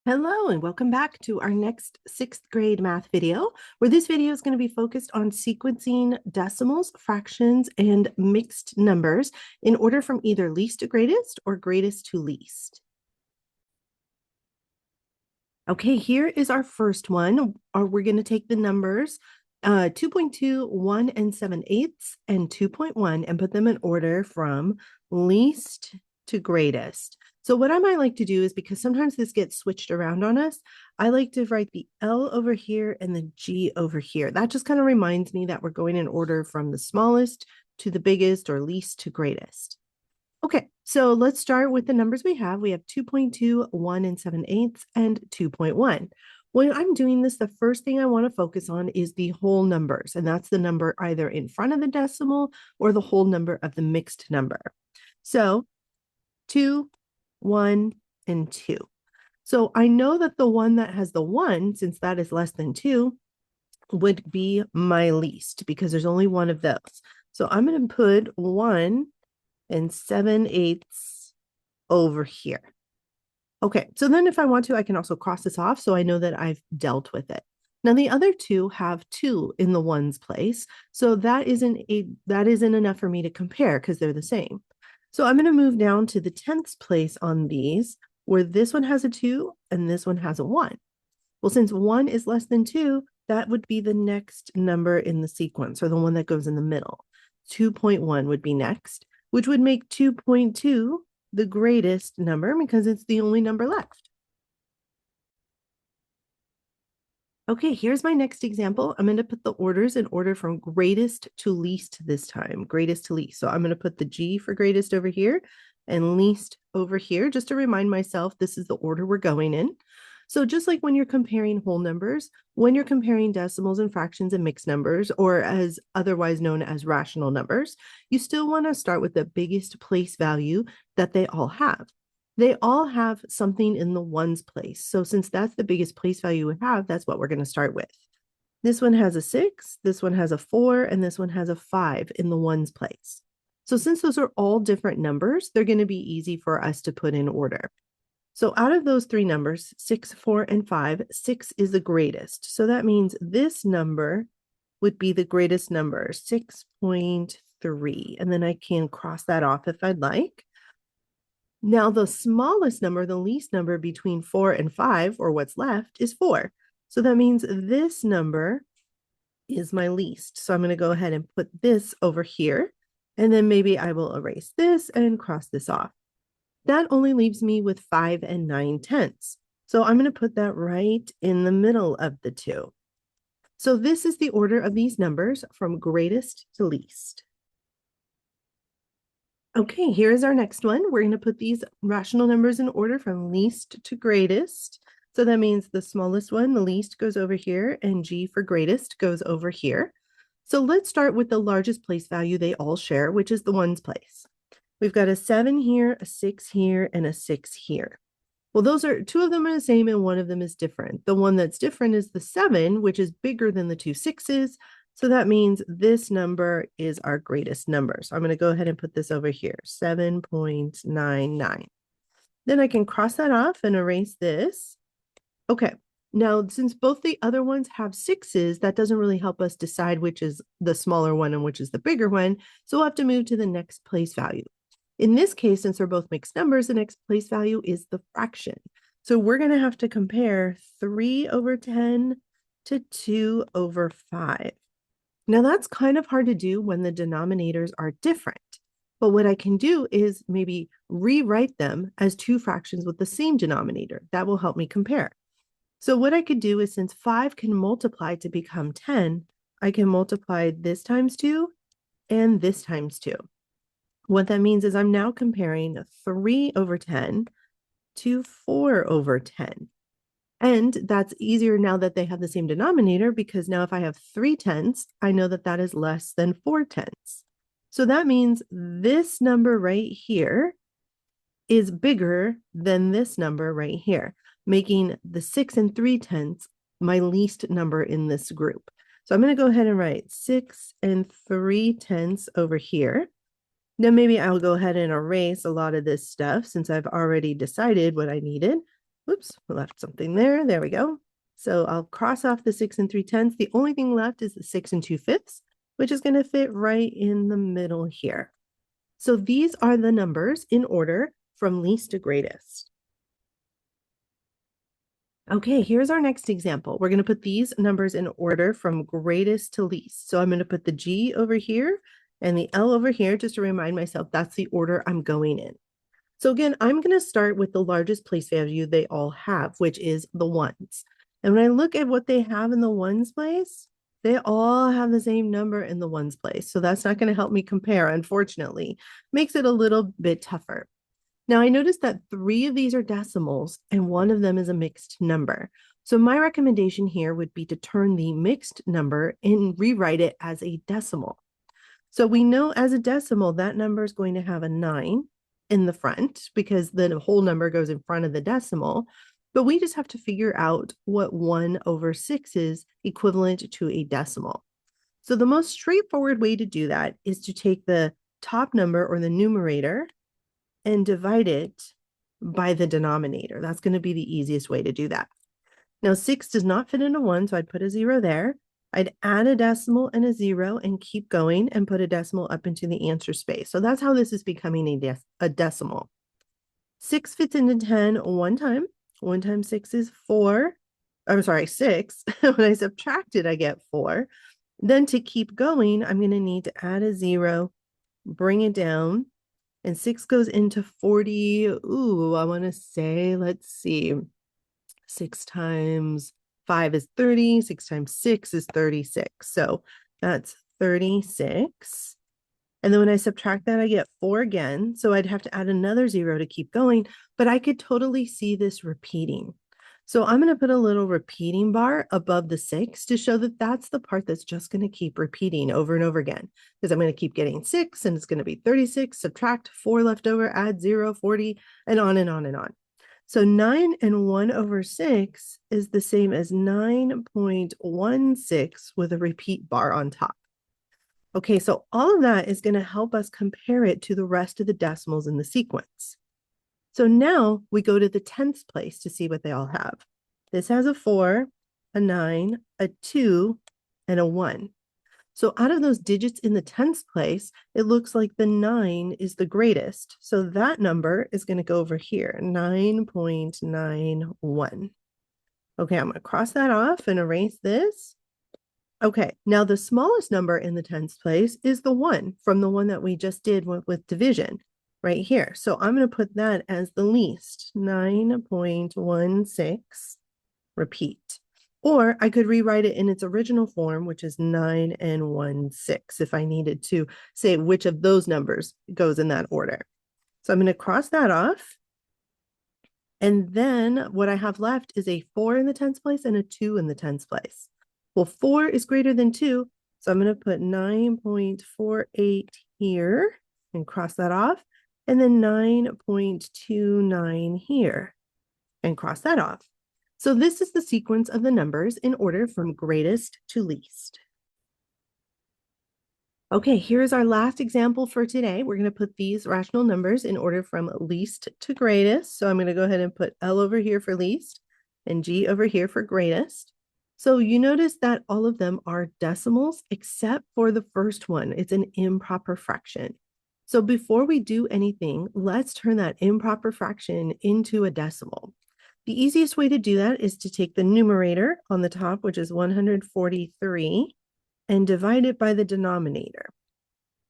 Hello and welcome back to our next sixth grade math video, where this video is going to be focused on sequencing decimals, fractions, and mixed numbers in order from either least to greatest or greatest to least. Okay, here is our first one. We're going to take the numbers 2.2, 1 and 7/8, and 2.1 and put them in order from least to greatest. So what I might like to do is, because sometimes this gets switched around on us, I like to write the L over here and the G over here. That just kind of reminds me that we're going in order from the smallest to the biggest or least to greatest. Okay, so let's start with the numbers we have. We have 2.2, 1 and 7/8, and 2.1. When I'm doing this, the first thing I want to focus on is the whole numbers, and that's the number either in front of the decimal or the whole number of the mixed number. So 2, 1, and 2. So I know that the one that has the 1, since that is less than 2, would be my least because there's only one of those. So I'm going to put 1 and 7/8 over here. Okay, so then if I want to, I can also cross this off so I know that I've dealt with it. Now the other two have 2 in the ones place, so that isn't enough for me to compare because they're the same. So I'm going to move down to the 10th place on these, where this one has a 2 and this one has a 1. Well, since 1 is less than 2, that would be the next number in the sequence, or the one that goes in the middle. 2.1 would be next, which would make 2.2 the greatest number because it's the only number left. Okay, here's my next example. I'm going to put the orders in order from greatest to least this time, greatest to least. So I'm going to put the G for greatest over here and least over here, just to remind myself this is the order we're going in. So just like when you're comparing whole numbers, when you're comparing decimals and fractions and mixed numbers, or as otherwise known as rational numbers, you still want to start with the biggest place value that they all have. They all have something in the ones place. So since that's the biggest place value we have, that's what we're going to start with. This one has a 6, this one has a 4, and this one has a 5 in the ones place. So since those are all different numbers, they're going to be easy for us to put in order. So out of those three numbers, 6, 4, and 5, 6 is the greatest. So that means this number would be the greatest number, 6.3. And then I can cross that off if I'd like. Now, the smallest number, the least number between 4 and 5, or what's left, is 4. So that means this number is my least. So I'm going to go ahead and put this over here. And then maybe I will erase this and cross this off. That only leaves me with 5 and 9/10. So I'm going to put that right in the middle of the two. So this is the order of these numbers from greatest to least. Okay, here's our next one. We're going to put these rational numbers in order from least to greatest. So that means the smallest one, the least, goes over here, and G for greatest goes over here. So let's start with the largest place value they all share, which is the ones place. We've got a 7 here, a 6 here, and a 6 here. Well, those are two of them are the same and one of them is different. The one that's different is the 7, which is bigger than the two 6s. So that means this number is our greatest number. So I'm going to go ahead and put this over here, 7.99. Then I can cross that off and erase this. Okay, now since both the other ones have 6s, that doesn't really help us decide which is the smaller one and which is the bigger one. So we'll have to move to the next place value. In this case, since they're both mixed numbers, the next place value is the fraction. So we're going to have to compare 3 over 10 to 2 over 5. Now that's kind of hard to do when the denominators are different. But what I can do is maybe rewrite them as two fractions with the same denominator. That will help me compare. So what I could do is, since 5 can multiply to become 10, I can multiply this times 2 and this times 2. What that means is I'm now comparing 3 over 10 to 4 over 10. And that's easier now that they have the same denominator, because now if I have 3/10, I know that that is less than 4/10. So that means this number right here is bigger than this number right here, making the 6 and 3/10 my least number in this group. So I'm going to go ahead and write 6 and 3/10 over here. Now maybe I'll go ahead and erase a lot of this stuff since I've already decided what I needed. Whoops, I left something there. There we go. So I'll cross off the 6 and 3/10. The only thing left is the 6 and 2/5, which is going to fit right in the middle here. So these are the numbers in order from least to greatest. Okay, here's our next example. We're going to put these numbers in order from greatest to least. So I'm going to put the G over here and the L over here just to remind myself that's the order I'm going in. So again, I'm going to start with the largest place value they all have, which is the ones. And when I look at what they have in the ones place, they all have the same number in the ones place. So that's not going to help me compare, unfortunately. Makes it a little bit tougher. Now I noticed that 3 of these are decimals and 1 of them is a mixed number. So my recommendation here would be to turn the mixed number and rewrite it as a decimal. So we know as a decimal, that number is going to have a 9 in the front because the whole number goes in front of the decimal. But we just have to figure out what 1/6 is equivalent to a decimal. So the most straightforward way to do that is to take the top number or the numerator and divide it by the denominator. That's going to be the easiest way to do that. Now, 6 does not fit into 1, so I'd put a 0 there. I'd add a decimal and a 0 and keep going and put a decimal up into the answer space. So that's how this is becoming a decimal. 6 fits into 10 one time. 1 times 6 is 4. I'm sorry, 6. When I subtract it, I get 4. Then to keep going, I'm going to need to add a 0, bring it down, and 6 goes into 40. Ooh, I want to say, let's see. 6 times 5 is 30. 6 times 6 is 36. So that's 36. And then when I subtract that, I get 4 again. So I'd have to add another 0 to keep going. But I could totally see this repeating. So I'm going to put a little repeating bar above the 6 to show that that's the part that's just going to keep repeating over and over again. Because I'm going to keep getting 6 and it's going to be 36, subtract 4 left over, add 0, 40, and on and on and on. So 9 and 1/6 is the same as 9.16 with a repeat bar on top. Okay, so all of that is going to help us compare it to the rest of the decimals in the sequence. So now we go to the 10th place to see what they all have. This has a 4, a 9, a 2, and a 1. So out of those digits in the 10th place, it looks like the 9 is the greatest. So that number is going to go over here, 9.91. Okay, I'm going to cross that off and erase this. Okay, now the smallest number in the 10th place is the 1 from the one that we just did with division right here. So I'm going to put that as the least, 9.16, repeat. Or I could rewrite it in its original form, which is 9 and 1/6, if I needed to say which of those numbers goes in that order. So I'm going to cross that off. And then what I have left is a 4 in the 10th place and a 2 in the 10th place. Well, 4 is greater than 2, so I'm going to put 9.48 here and cross that off, and then 9.29 here and cross that off. So this is the sequence of the numbers in order from greatest to least. Okay, here's our last example for today. We're going to put these rational numbers in order from least to greatest. So I'm going to go ahead and put L over here for least and G over here for greatest. So you notice that all of them are decimals except for the first one. It's an improper fraction. So before we do anything, let's turn that improper fraction into a decimal. The easiest way to do that is to take the numerator on the top, which is 143, and divide it by the denominator.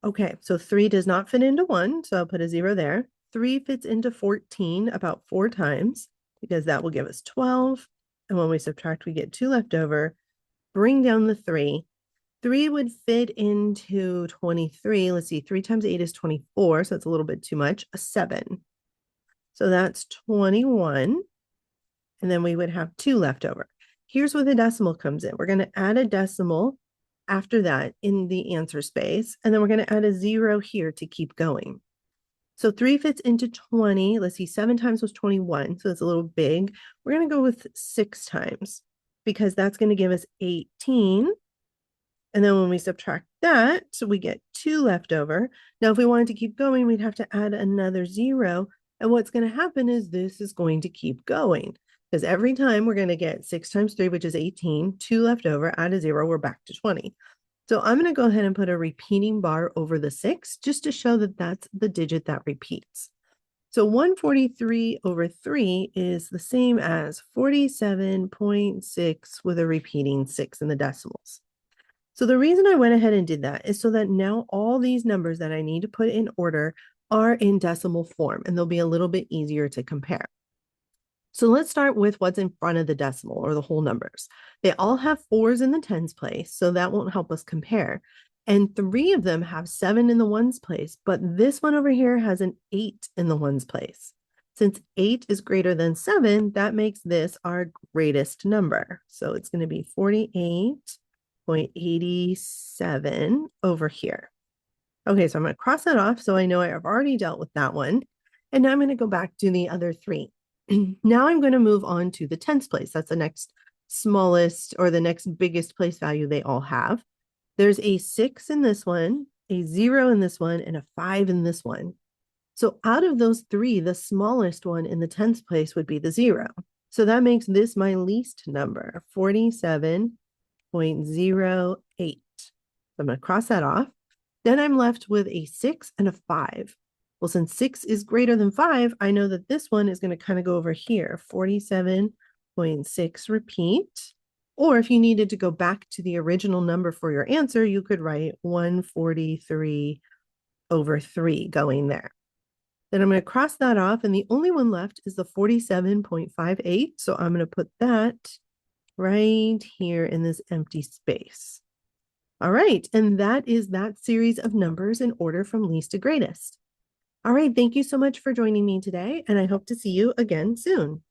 Okay, so 3 does not fit into 1, so I'll put a 0 there. 3 fits into 14 about 4 times, because that will give us 12. And when we subtract, we get 2 left over. Bring down the 3. 3 would fit into 23. Let's see, 3 times 8 is 24, so it's a little bit too much. A 7. So that's 21. And then we would have 2 left over. Here's where the decimal comes in. We're going to add a decimal after that in the answer space, and then we're going to add a 0 here to keep going. So 3 fits into 20. Let's see, 7 times was 21, so it's a little big. We're going to go with 6 times because that's going to give us 18. And then when we subtract that, so we get 2 left over. Now, if we wanted to keep going, we'd have to add another 0. And what's going to happen is this is going to keep going. because every time we're going to get 6 times 3, which is 18, 2 left over, add a 0, we're back to 20. So I'm going to go ahead and put a repeating bar over the 6 just to show that that's the digit that repeats. So 143 over 3 is the same as 47.6 with a repeating 6 in the decimals. So the reason I went ahead and did that is so that now all these numbers that I need to put in order are in decimal form, and they'll be a little bit easier to compare. So let's start with what's in front of the decimal or the whole numbers. They all have 4s in the tens place, so that won't help us compare. And 3 of them have 7 in the ones place, but this one over here has an 8 in the ones place. Since 8 is greater than 7, that makes this our greatest number. So it's going to be 48.87 over here. Okay, so I'm going to cross that off so I know I've already dealt with that one. And now I'm going to go back to the other 3. Now I'm going to move on to the tens place. That's the next smallest or the next biggest place value they all have. There's a 6 in this one, a 0 in this one, and a 5 in this one. So out of those 3, the smallest one in the tens place would be the 0. So that makes this my least number, 47.08. So I'm going to cross that off. Then I'm left with a 6 and a 5. Well, since 6 is greater than 5, I know that this one is going to kind of go over here, 47.6 repeat. Or if you needed to go back to the original number for your answer, you could write 143 over 3 going there. Then I'm going to cross that off, and the only one left is the 47.58. So I'm going to put that right here in this empty space. All right, and that is that series of numbers in order from least to greatest. All right, thank you so much for joining me today, and I hope to see you again soon.